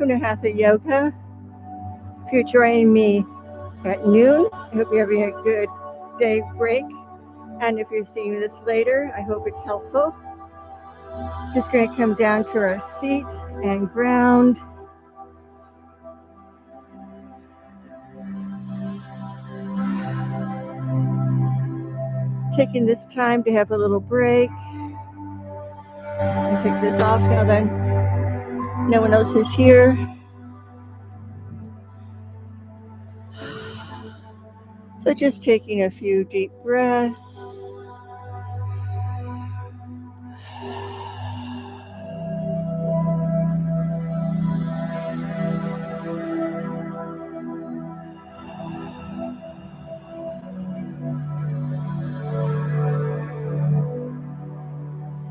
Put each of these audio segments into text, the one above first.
Welcome to Hatha Yoga. If you're joining me at noon, I hope you're having a good day break. And if you're seeing this later, I hope it's helpful. Just going to come down to our seat and ground. Taking this time to have a little break. And take this off now that no one else is here. So just taking a few deep breaths.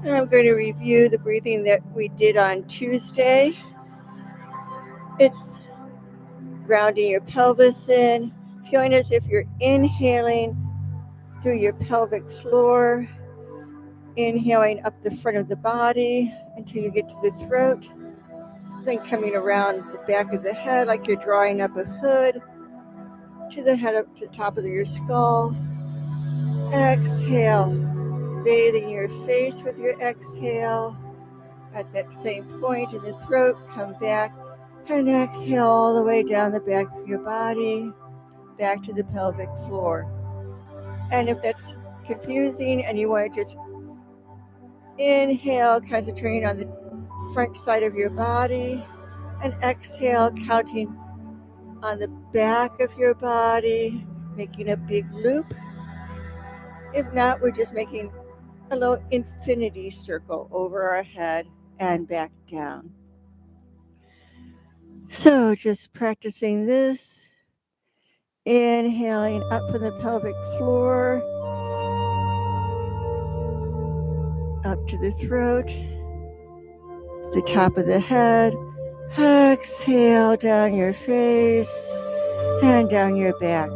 And I'm going to review the breathing that we did on Tuesday. It's grounding your pelvis in, feeling as if you're inhaling through your pelvic floor, inhaling up the front of the body until you get to the throat, then coming around the back of the head like you're drawing up a hood to the head up to the top of your skull. Exhale, bathing your face with your exhale. At that same point in the throat, come back and exhale all the way down the back of your body, back to the pelvic floor. And if that's confusing and you want to just inhale, concentrating on the front side of your body, and exhale, counting on the back of your body, making a big loop. If not, we're just making a little infinity circle over our head and back down. So just practicing this, inhaling up from the pelvic floor, up to the throat, to the top of the head. Exhale down your face and down your back.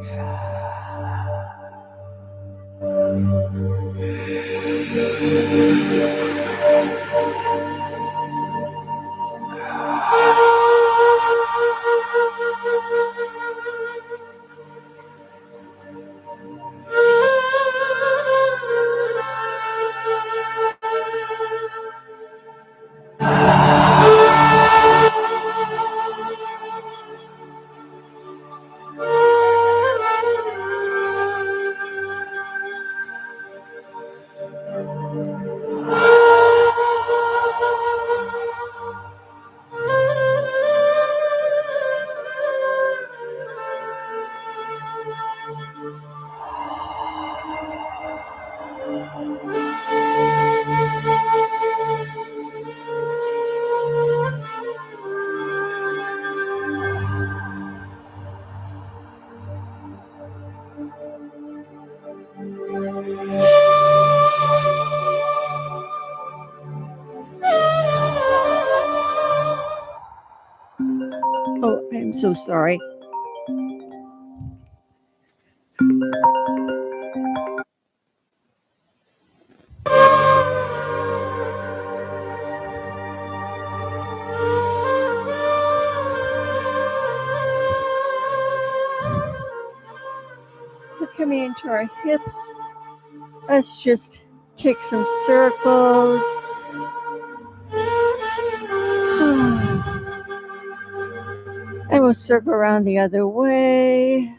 Oh, I'm so sorry. So coming into our hips, let's just take some circles. And we'll circle around the other way.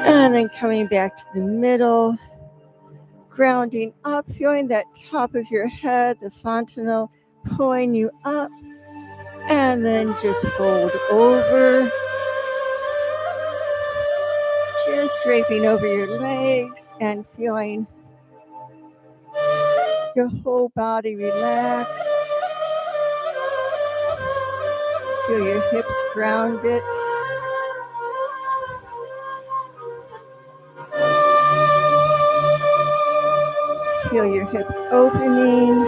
And then coming back to the middle, grounding up, feeling that top of your head, the fontanelle, pulling you up. And then just fold over. Just draping over your legs and feeling your whole body relax. Feel your hips grounded. Feel your hips opening.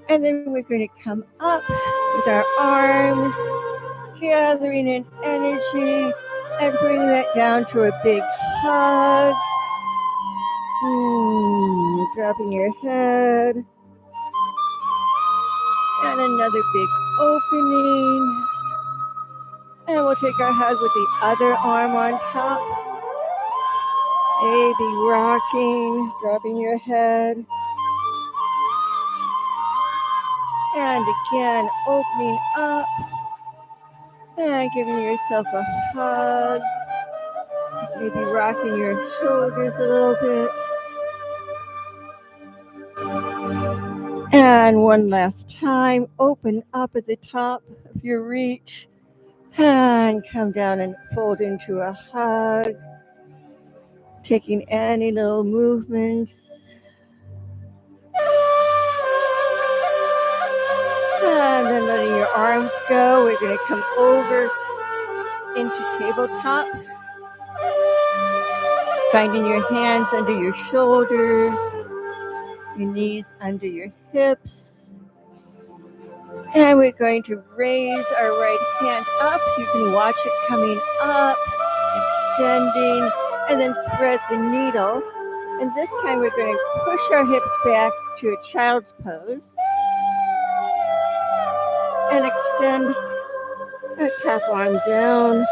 And then we're going to come up with our arms, gathering in energy, and bring that down to a big hug. Dropping your head. And another big opening. And we'll take our hug with the other arm on top. Maybe rocking, dropping your head. And again, opening up. And giving yourself a hug. Maybe rocking your shoulders a little bit. And one last time, open up at the top of your reach. And come down and fold into a hug. Taking any little movements. And then letting your arms go. We're going to come over into tabletop. Finding your hands under your shoulders. Your knees under your hips. And we're going to raise our right hand up. You can watch it coming up, extending, and then thread the needle. And this time we're going to push our hips back to a child's pose. And extend our top arm down.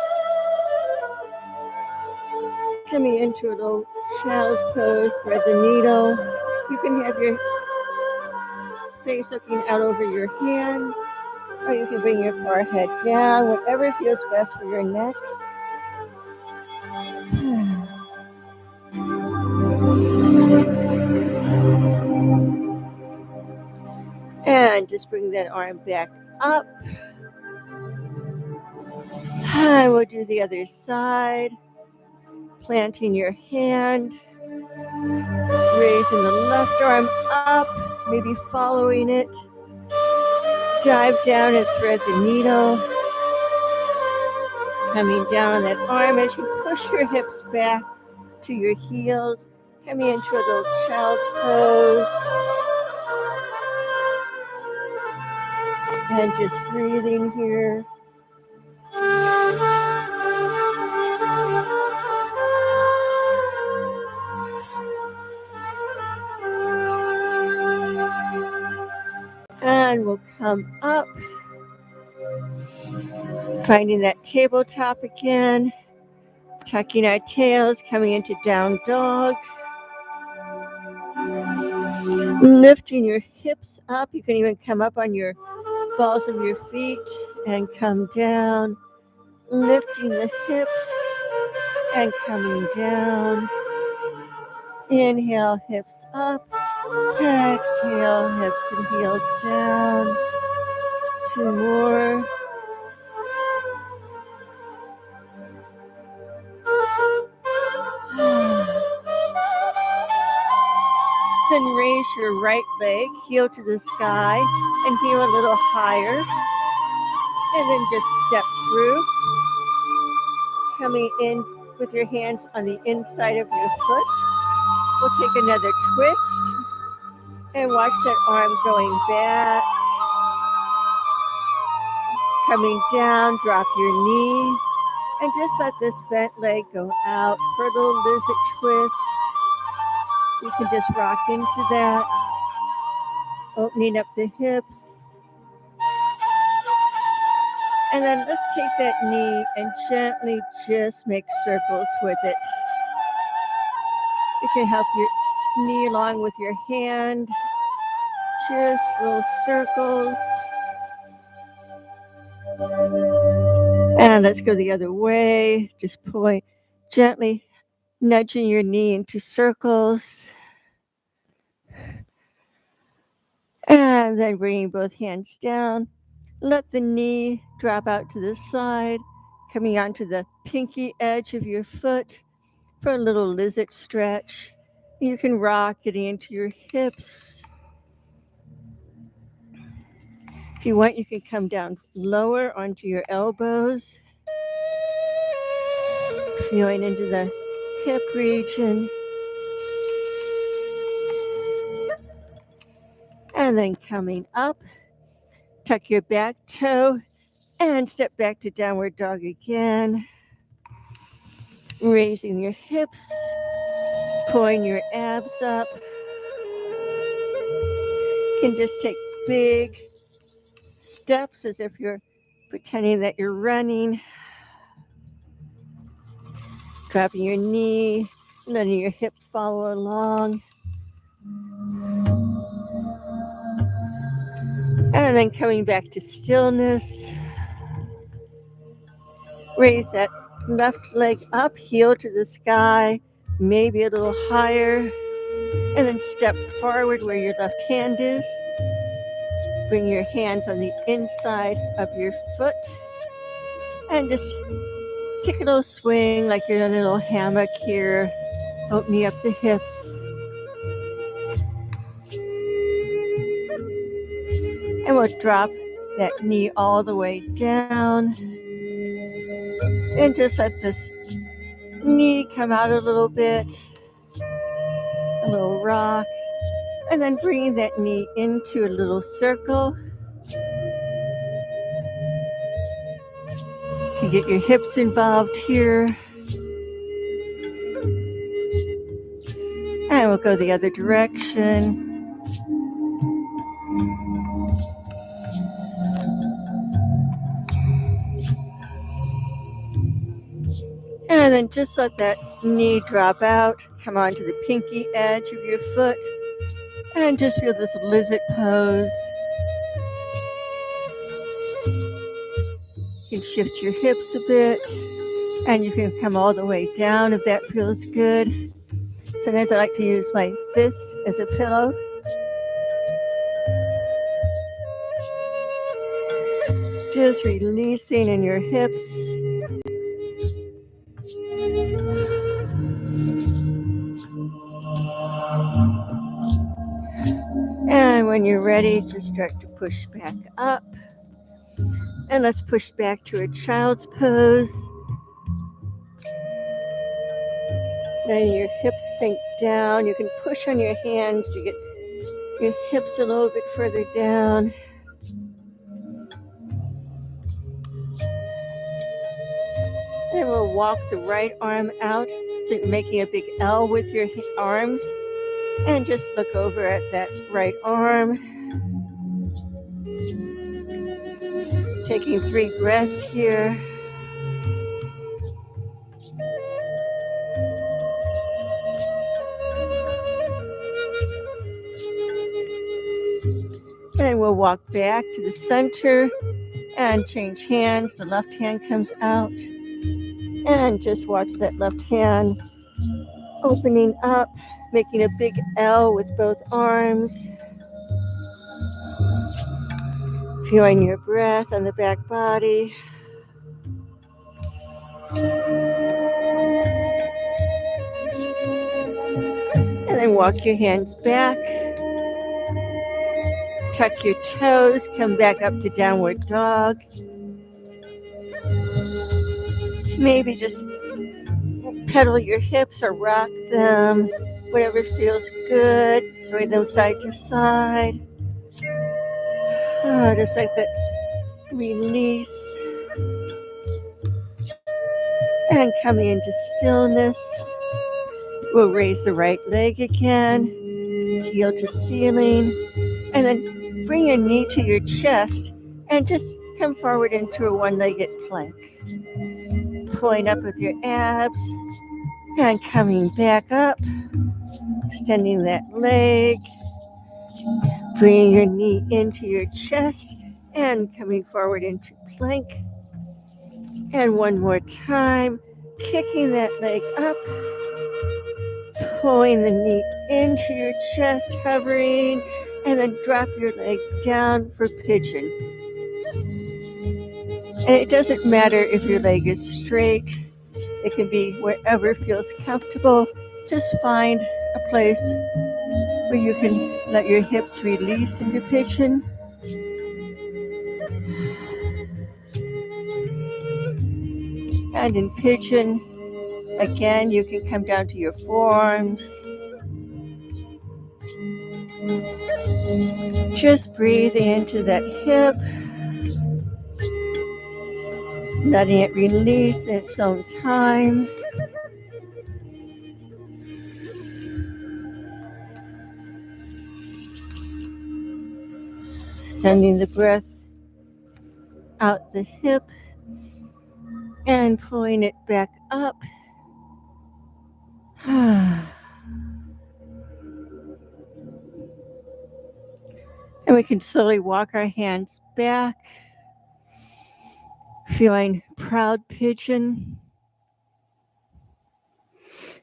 Coming into a little child's pose, thread the needle. You can have your face looking out over your hand, or you can bring your forehead down, whatever feels best for your neck. And just bring that arm back up. And we'll do the other side. Planting your hand. Raising the left arm up, maybe following it. Dive down and thread the needle. Coming down on that arm as you push your hips back to your heels. Coming into a little child's pose. And just breathing here. And we'll come up. Finding that tabletop again. Tucking our tails, coming into down dog. Lifting your hips up. You can even come up on your balls of your feet and come down. Lifting the hips and coming down. Inhale, hips up. Exhale, hips and heels down. 2 more. Then raise your right leg, heel to the sky, and heel a little higher. And then just step through. Coming in with your hands on the inside of your foot. We'll take another twist. And watch that arm going back. Coming down, drop your knee. And just let this bent leg go out for a little lizard twist. You can just rock into that. Opening up the hips. And then let's take that knee and gently just make circles with it. You can help your knee along with your hand. Just little circles. And let's go the other way. Just point, gently nudging your knee into circles. And then bringing both hands down. Let the knee drop out to the side, coming onto the pinky edge of your foot for a little lizard stretch. You can rock it into your hips. If you want, you can come down lower onto your elbows, feeling into the hip region. And then coming up, tuck your back toe and step back to downward dog again. Raising your hips, pulling your abs up. You can just take big steps as if you're pretending that you're running. Dropping your knee, letting your hip follow along. And then coming back to stillness. Raise that left leg up, heel to the sky, maybe a little higher. And then step forward where your left hand is. Bring your hands on the inside of your foot. And just take a little swing like you're in a little hammock here, opening up the hips. And we'll drop that knee all the way down. And just let this knee come out a little bit, a little rock. And then bringing that knee into a little circle. You can get your hips involved here. And we'll go the other direction. And then just let that knee drop out. Come onto the pinky edge of your foot. And just feel this lizard pose. You can shift your hips a bit. And you can come all the way down if that feels good. Sometimes I like to use my fist as a pillow. Just releasing in your hips. And when you're ready, just start to push back up. And let's push back to a child's pose. Letting your hips sink down. You can push on your hands to get your hips a little bit further down. And we'll walk the right arm out, so you're making a big L with your arms. And just look over at that right arm. Taking 3 breaths here. And we'll walk back to the center and change hands. The left hand comes out. And just watch that left hand opening up, making a big L with both arms. Feeling your breath on the back body. And then walk your hands back. Tuck your toes, come back up to downward dog. Maybe just pedal your hips or rock them, whatever feels good. Sway them side to side. Just like that. Release. And coming into stillness. We'll raise the right leg again. Heel to ceiling. And then bring your knee to your chest and just come forward into a one-legged plank. Pulling up with your abs and coming back up. Extending that leg. Bringing your knee into your chest and coming forward into plank. And one more time, kicking that leg up. Pulling the knee into your chest, hovering, and then drop your leg down for pigeon. And it doesn't matter if your leg is straight. It can be wherever feels comfortable. Just find a place where you can let your hips release into pigeon. And in pigeon, again, you can come down to your forearms. Just breathing into that hip. Letting it release in its own time. Sending the breath out the hip and pulling it back up. And we can slowly walk our hands back, feeling proud pigeon.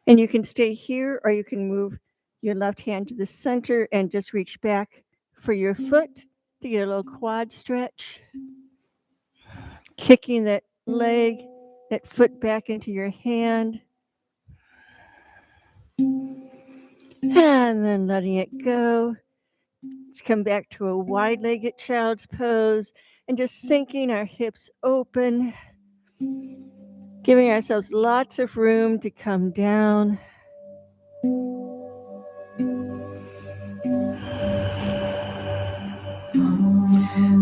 And you can stay here, or you can move your left hand to the center and just reach back for your foot to get a little quad stretch. Kicking that leg, that foot back into your hand. And then letting it go. Let's come back to a wide-legged child's pose and just sinking our hips open, giving ourselves lots of room to come down.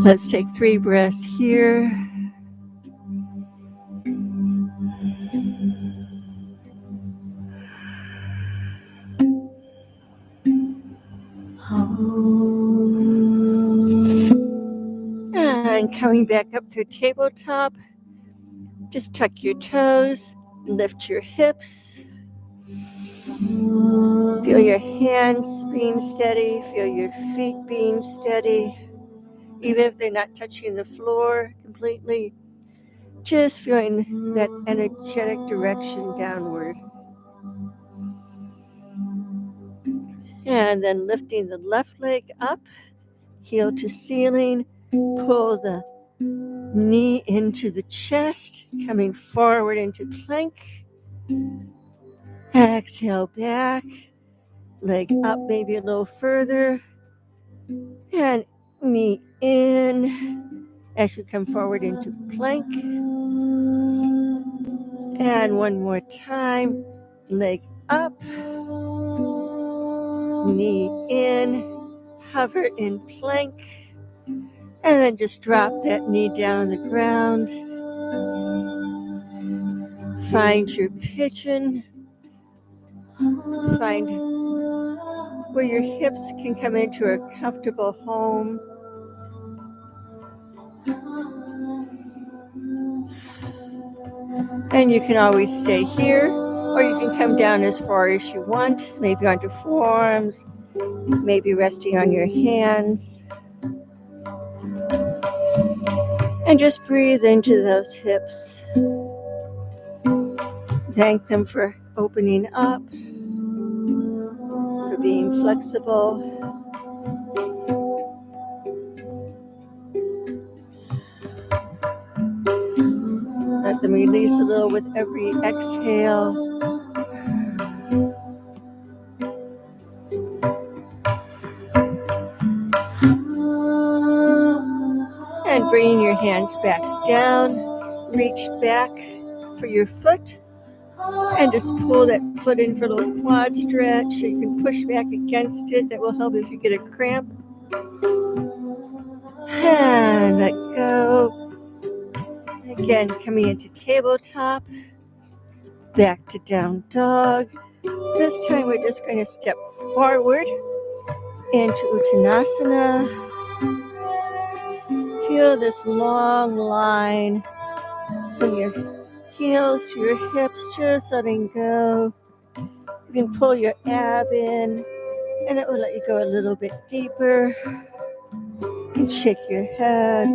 Let's take 3 breaths here. And coming back up through tabletop, just tuck your toes, lift your hips. Feel your hands being steady, feel your feet being steady, even if they're not touching the floor completely. Just feeling that energetic direction downward. And then lifting the left leg up, heel to ceiling, pull the knee into the chest, coming forward into plank. Exhale back, leg up maybe a little further, and knee in as you come forward into plank. And one more time, leg up, knee in, hover in plank, and then just drop that knee down on the ground. Find your pigeon. Find where your hips can come into a comfortable home. And you can always stay here, or you can come down as far as you want, maybe onto forearms, maybe resting on your hands. And just breathe into those hips. Thank them for opening up, for being flexible. Let them release a little with every exhale. And bringing your hands back down, reach back for your foot, and just pull that foot in for a little quad stretch. You can push back against it. That will help if you get a cramp. And let go. Again, coming into tabletop, back to down dog. This time we're just going to step forward into Uttanasana. Feel this long line from your heels to your hips, just letting go. You can pull your ab in, and it will let you go a little bit deeper. You can shake your head.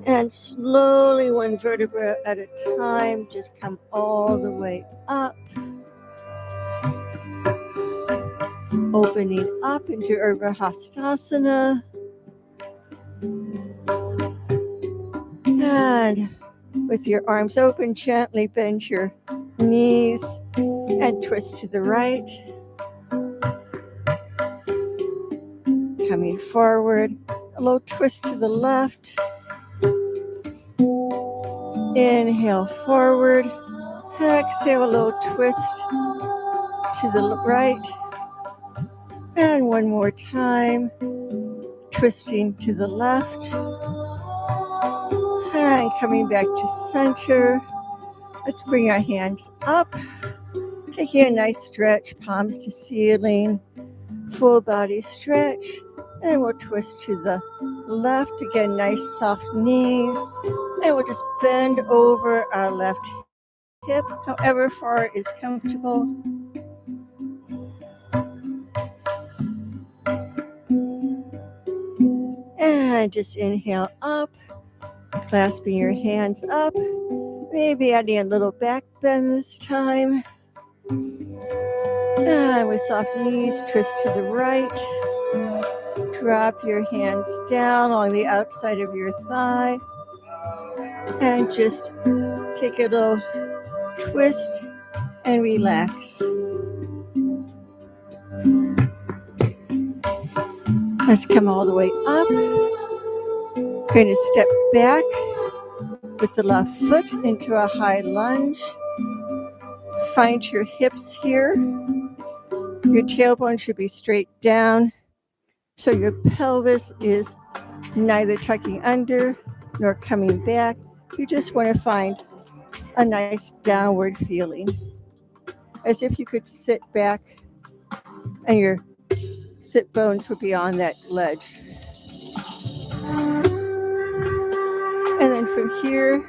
And slowly, one vertebra at a time, just come all the way up. Opening up into Urdhva Hastasana. And with your arms open, gently bend your knees and twist to the right. Coming forward, a little twist to the left. Inhale forward. Exhale, a little twist to the right. And one more time, twisting to the left. And coming back to center. Let's bring our hands up. Taking a nice stretch, palms to ceiling. Full body stretch. And we'll twist to the left. Again, nice soft knees. And we'll just bend over our left hip, however far is comfortable. And just inhale up, clasping your hands up, maybe adding a little back bend this time. And with soft knees, twist to the right. Drop your hands down along the outside of your thigh. And just take a little twist and relax. Let's come all the way up. Going to step back with the left foot into a high lunge. Find your hips here. Your tailbone should be straight down, so your pelvis is neither tucking under nor coming back. You just want to find a nice downward feeling, as if you could sit back and your sit bones would be on that ledge. And then from here,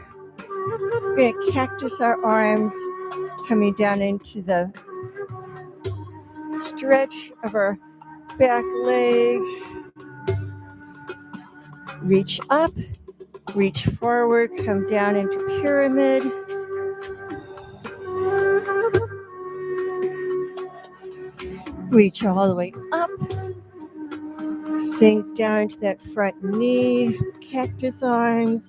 we're going to cactus our arms, coming down into the stretch of our back leg. Reach up, reach forward, come down into pyramid. Reach all the way up. Sink down into that front knee, cactus arms.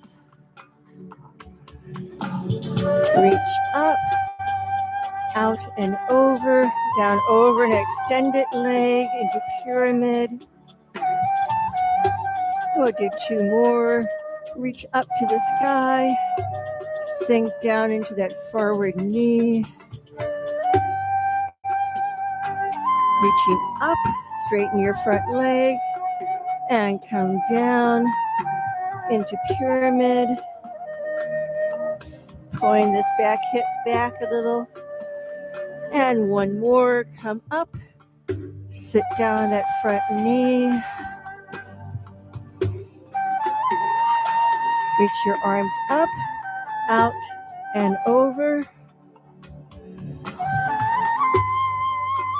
Reach up, out and over, down over an extended leg into pyramid. We'll do 2 more. Reach up to the sky, sink down into that forward knee. Reaching up, straighten your front leg and come down into pyramid. Pulling this back hip back a little. And 1 more, come up, sit down on that front knee. Reach your arms up, out, and over.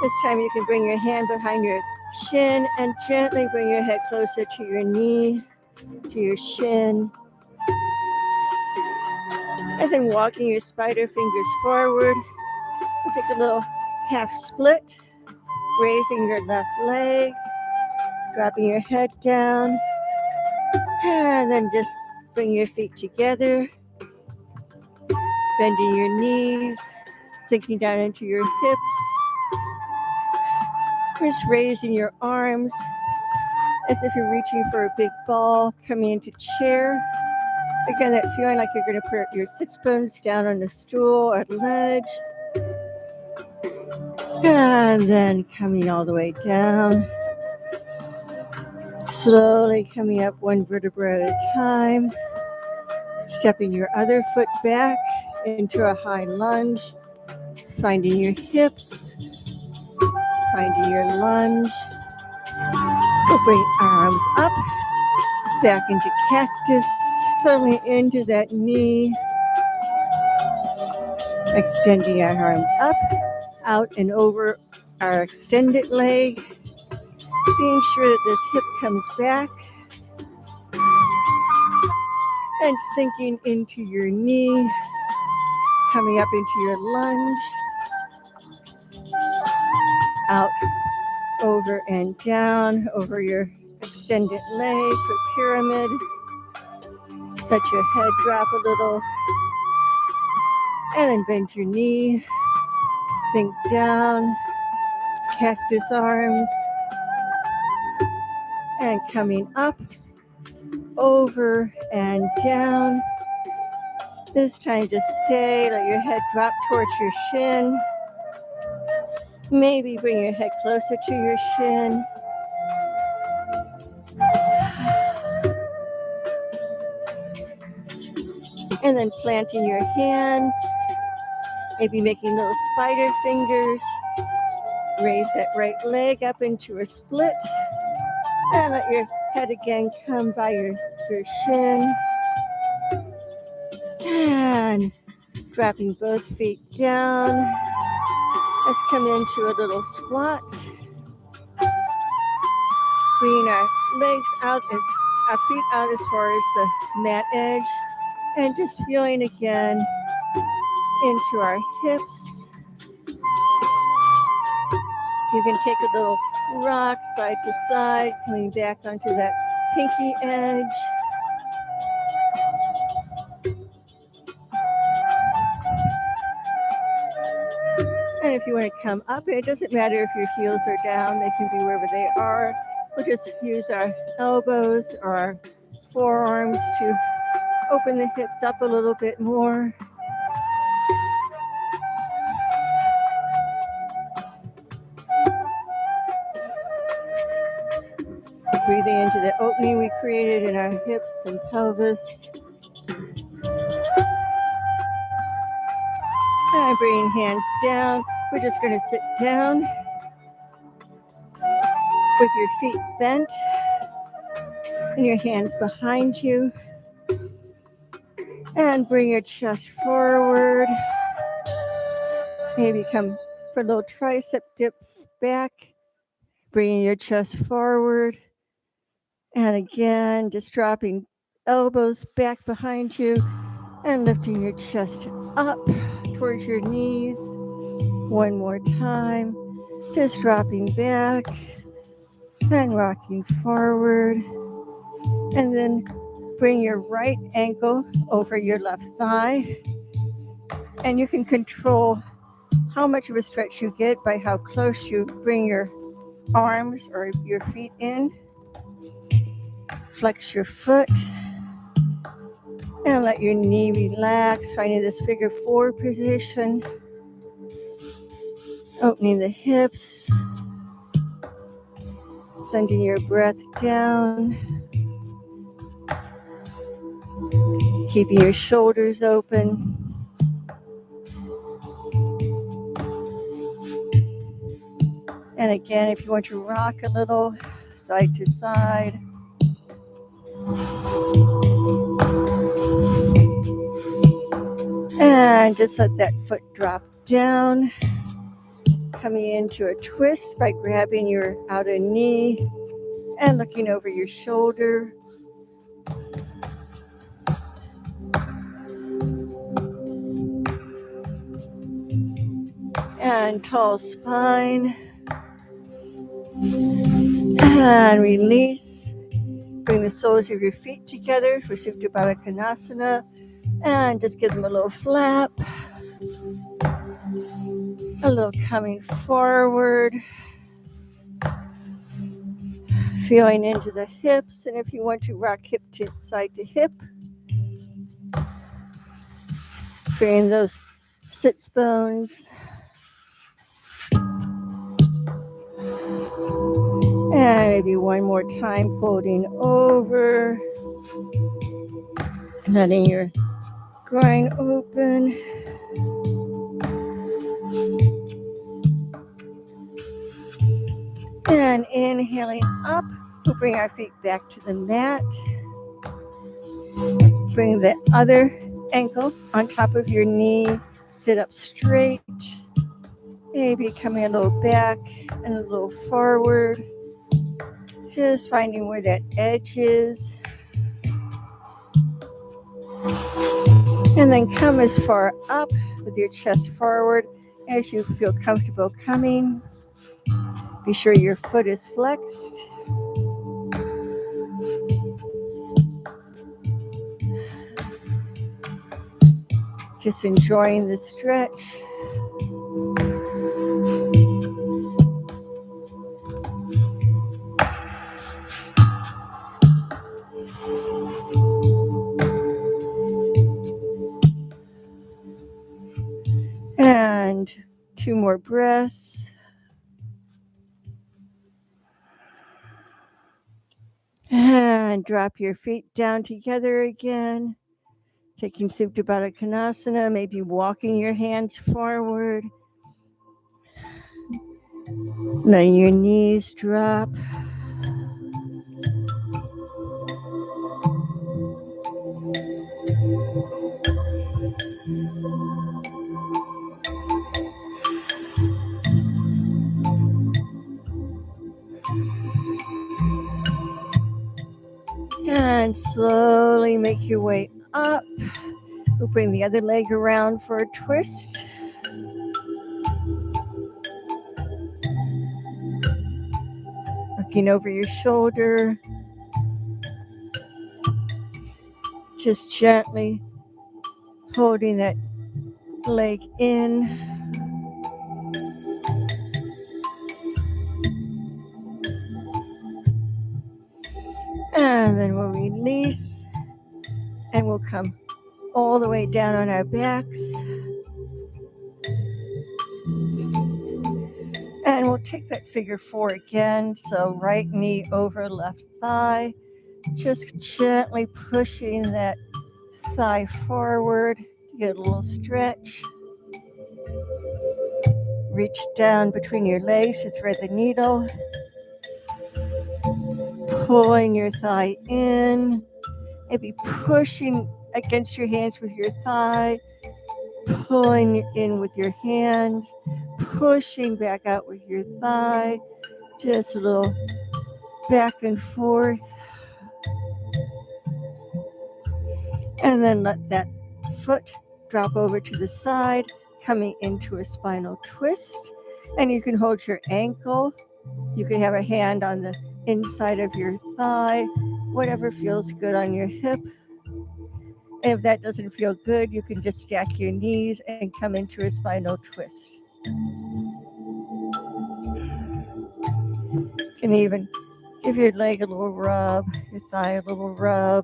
This time you can bring your hand behind your shin and gently bring your head closer to your knee, to your shin. And then walking your spider fingers forward. We'll take a little half split, raising your left leg, dropping your head down, and then just bring your feet together, bending your knees, sinking down into your hips. Just raising your arms as if you're reaching for a big ball, coming into chair. Again, that feeling like you're going to put your sits bones down on the stool or ledge. And then coming all the way down. Slowly coming up 1 vertebra at a time. Stepping your other foot back into a high lunge. Finding your hips. Finding your lunge. We'll bring arms up. Back into cactus. Slowly into that knee. Extending our arms up, out and over our extended leg. Being sure that this hip comes back. And sinking into your knee. Coming up into your lunge. Out, over and down, over your extended leg for pyramid. Let your head drop a little. And then bend your knee. Sink down. Cactus arms. And coming up, over and down. This time just stay, let your head drop towards your shin. Maybe bring your head closer to your shin. And then planting your hands, maybe making little spider fingers. Raise that right leg up into a split. And let your head again come by your shin. And dropping both feet down. Let's come into a little squat. Bringing our legs out, our feet out as far as the mat edge. And just feeling again into our hips. You can take a little rock side to side, coming back onto that pinky edge. And if you want to come up, it doesn't matter if your heels are down, they can be wherever they are. We'll just use our elbows or our forearms to open the hips up a little bit more. Breathing into the opening we created in our hips and pelvis. And bringing hands down. We're just going to sit down with your feet bent and your hands behind you. And bring your chest forward. Maybe come for a little tricep dip back. Bringing your chest forward. And again, just dropping elbows back behind you and lifting your chest up towards your knees. One more time. Just dropping back and rocking forward. And then bring your right ankle over your left thigh. And you can control how much of a stretch you get by how close you bring your arms or your feet in. Flex your foot and let your knee relax, finding this figure four position. Opening the hips, sending your breath down, keeping your shoulders open. And again, if you want to rock a little side to side. And just let that foot drop down. Coming into a twist by grabbing your outer knee and looking over your shoulder. And tall spine. And release. Bring the soles of your feet together for Supta Baddha Konasana. And just give them a little flap. A little coming forward. Feeling into the hips. And if you want to rock hip to side to hip, bring those sits bones. And maybe one more time, folding over. Letting your groin open. And inhaling up, we'll bring our feet back to the mat. Bring the other ankle on top of your knee. Sit up straight. Maybe coming a little back and a little forward. Just finding where that edge is. And then come as far up with your chest forward as you feel comfortable coming. Be sure your foot is flexed. Just enjoying the stretch. And 2 more breaths. And drop your feet down together again. Taking Supta Baddha Konasana, maybe walking your hands forward. Letting your knees drop. And slowly make your way up. We'll bring the other leg around for a twist. Looking over your shoulder. Just gently holding that leg in. And then we'll release. And we'll come all the way down on our backs. And we'll take that figure four again. So right knee over left thigh. Just gently pushing that thigh forward to get a little stretch. Reach down between your legs to thread the needle. Pulling your thigh in. Maybe pushing against your hands with your thigh. Pulling in with your hands. Pushing back out with your thigh. Just a little back and forth. And then let that foot drop over to the side, coming into a spinal twist. And you can hold your ankle. You can have a hand on the inside of your thigh, whatever feels good on your hip. And if that doesn't feel good, you can just stack your knees and come into a spinal twist. You can even give your leg a little rub, your thigh a little rub.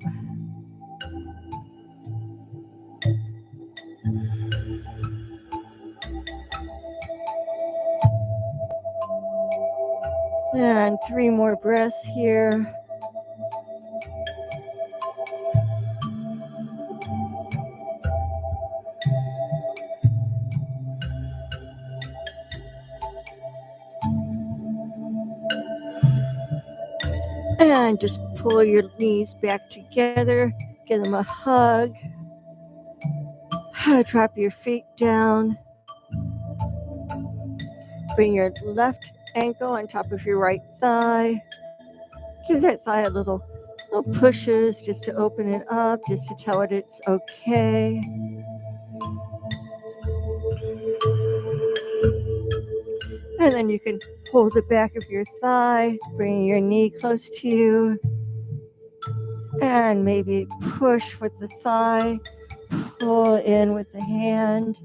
And 3 more breaths here. And just pull your knees back together. Give them a hug. Drop your feet down. Bring your left ankle on top of your right thigh. Give that thigh a little pushes just to open it up, just to tell it it's okay. And then you can hold the back of your thigh, bring your knee close to you, and maybe push with the thigh, pull in with the hand,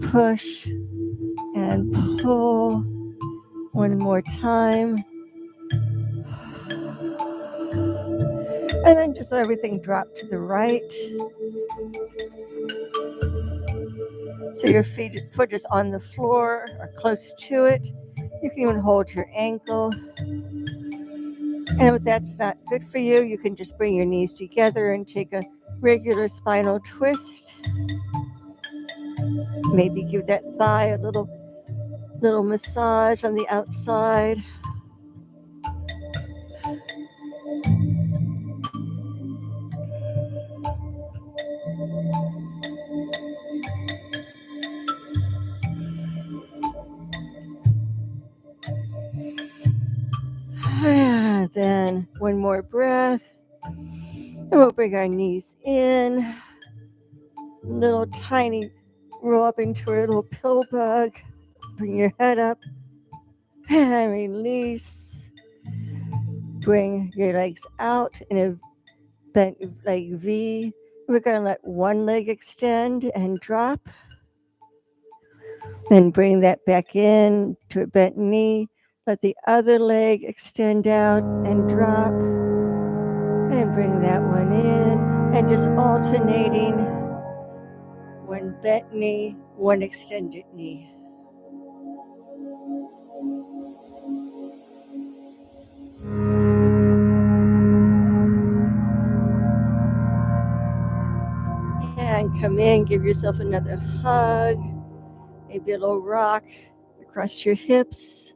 push and pull. One more time. And then just let everything drop to the right. So your foot is on the floor or close to it. You can even hold your ankle. And if that's not good for you, you can just bring your knees together and take a regular spinal twist. Maybe give that thigh a little massage on the outside. And then one more breath. And we'll bring our knees in. Little tiny roll up into a little pill bug. Bring your head up and release. Bring your legs out in a bent leg V. We're going to let one leg extend and drop. Then bring that back in to a bent knee. Let the other leg extend out and drop. And bring that one in. And just alternating. One bent knee, one extended knee. And come in, give yourself another hug, maybe a little rock across your hips.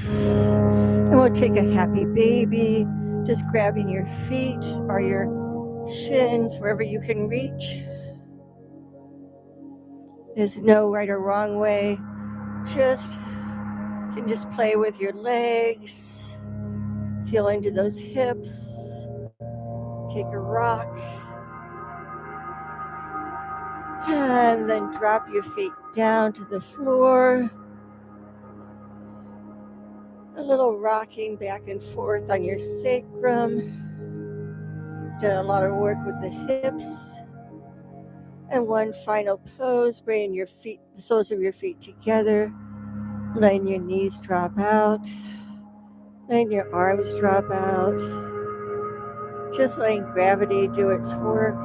And we'll take a happy baby, just grabbing your feet or your shins, wherever you can reach. There's no right or wrong way. You can just play with your legs. Feel into those hips. Take a rock. And then drop your feet down to the floor. A little rocking back and forth on your sacrum. Done a lot of work with the hips. And one final pose, bringing your feet, the soles of your feet together. Letting your knees drop out. Letting your arms drop out. Just letting gravity do its work.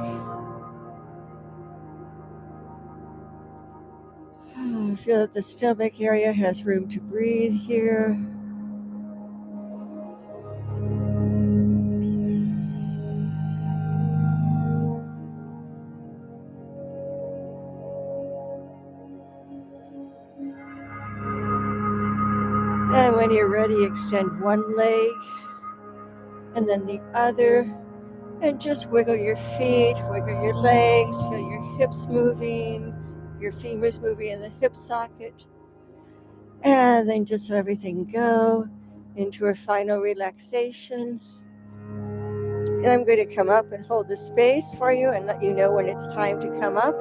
Feel that the stomach area has room to breathe here. And when you're ready, extend one leg and then the other. And just wiggle your feet, wiggle your legs, feel your hips moving, your femurs moving in the hip socket. And then just let everything go into a final relaxation. And I'm going to come up and hold the space for you and let you know when it's time to come up.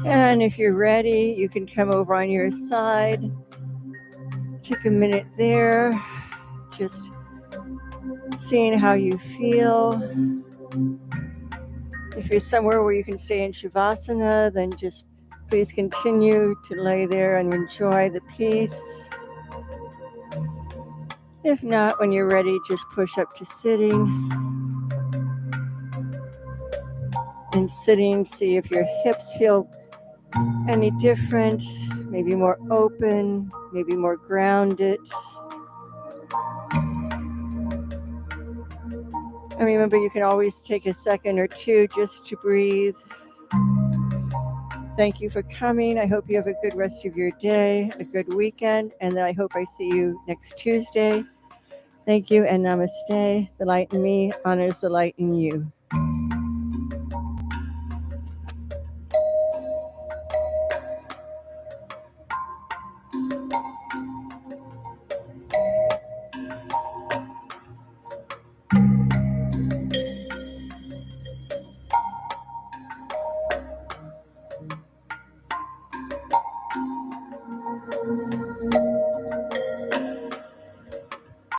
And if you're ready, you can come over on your side. Take a minute there, just seeing how you feel. If you're somewhere where you can stay in Shavasana, then just please continue to lay there and enjoy the peace. If not, when you're ready, just push up to sitting. And sitting, see if your hips feel any different, maybe more open, maybe more grounded. And remember, you can always take a second or two just to breathe. Thank you for coming. I hope you have a good rest of your day, a good weekend, and then I hope I see you next Tuesday. Thank you and namaste. The light in me honors the light in you.